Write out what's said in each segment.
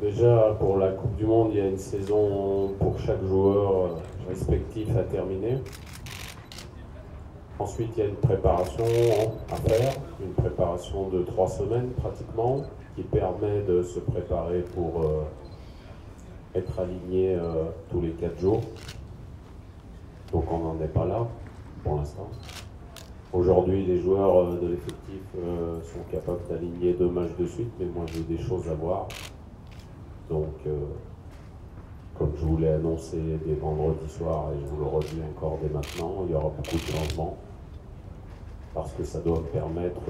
Déjà, pour la Coupe du Monde, il y a une saison pour chaque joueur respectif à terminer. Ensuite, il y a une préparation à faire, une préparation de 3 semaines pratiquement, qui permet de se préparer pour être aligné tous les 4 jours. Donc on n'en est pas là pour l'instant. Aujourd'hui, les joueurs de l'effectif sont capables d'aligner 2 matchs de suite, mais moi j'ai des choses à voir. Donc, comme je vous l'ai annoncé dès vendredi soir, et je vous le redis encore dès maintenant, il y aura beaucoup de changements, parce que ça doit me permettre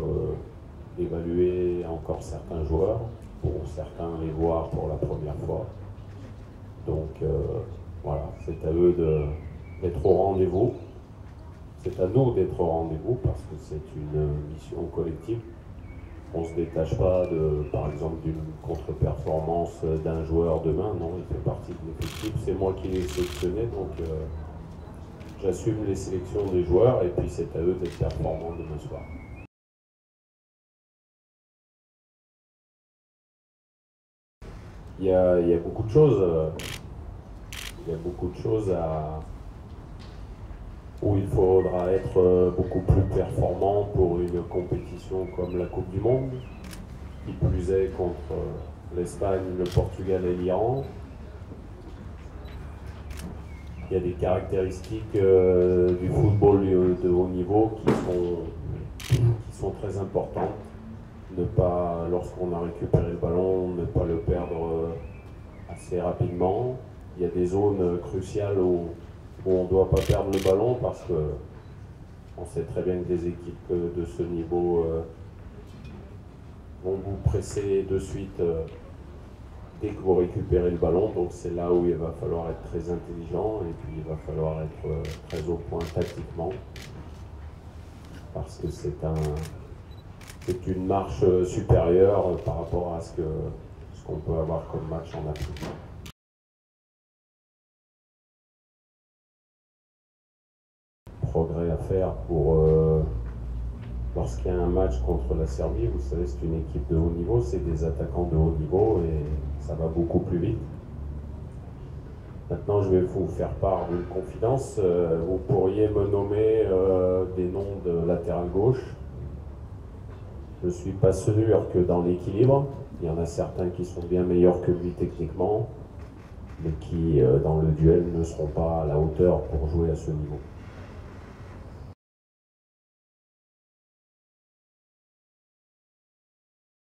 d'évaluer encore certains joueurs, pour certains les voir pour la première fois. Donc voilà, c'est à eux d'être au rendez-vous. C'est à nous d'être au rendez-vous parce que c'est une mission collective. On ne se détache pas, par exemple, d'une contre-performance d'un joueur demain. Non, il fait partie de l'effectif. C'est moi qui l'ai sélectionné, donc j'assume les sélections des joueurs et puis c'est à eux d'être performants demain soir. Il y a beaucoup de choses. Il y a beaucoup de choses où il faudra être beaucoup plus performant pour une compétition comme la Coupe du Monde, qui plus est contre l'Espagne, le Portugal et l'Iran. Il y a des caractéristiques du football de haut niveau qui sont très importantes. Ne pas, lorsqu'on a récupéré le ballon, ne pas le perdre assez rapidement. Il y a des zones cruciales où on ne doit pas perdre le ballon parce que on sait très bien que des équipes de ce niveau vont vous presser de suite dès que vous récupérez le ballon. Donc c'est là où il va falloir être très intelligent et puis il va falloir être très au point tactiquement parce que c'est une marche supérieure par rapport à ce qu'on peut avoir comme match en Afrique. Progrès à faire pour lorsqu'il y a un match contre la Serbie, vous savez, c'est une équipe de haut niveau, c'est des attaquants de haut niveau et ça va beaucoup plus vite. Maintenant, je vais vous faire part d'une confidence. Vous pourriez me nommer des noms de latéral gauche. Je ne suis pas sûr que dans l'équilibre. Il y en a certains qui sont bien meilleurs que lui techniquement, mais qui, dans le duel, ne seront pas à la hauteur pour jouer à ce niveau.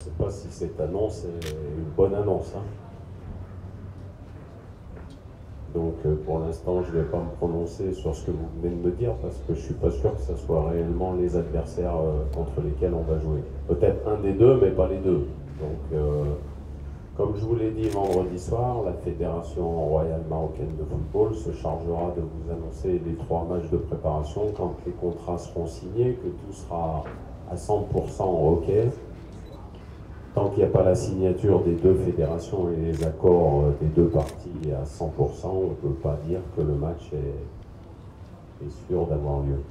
Je ne sais pas si cette annonce est une bonne annonce. Donc pour l'instant, je ne vais pas me prononcer sur ce que vous venez de me dire parce que je ne suis pas sûr que ce soit réellement les adversaires contre lesquels on va jouer. Peut-être un des deux, mais pas les deux. Donc comme je vous l'ai dit vendredi soir, la Fédération royale marocaine de football se chargera de vous annoncer les 3 matchs de préparation quand les contrats seront signés, que tout sera à 100% OK. Tant qu'il n'y a pas la signature des 2 fédérations et les accords des 2 parties à 100%, on ne peut pas dire que le match est sûr d'avoir lieu.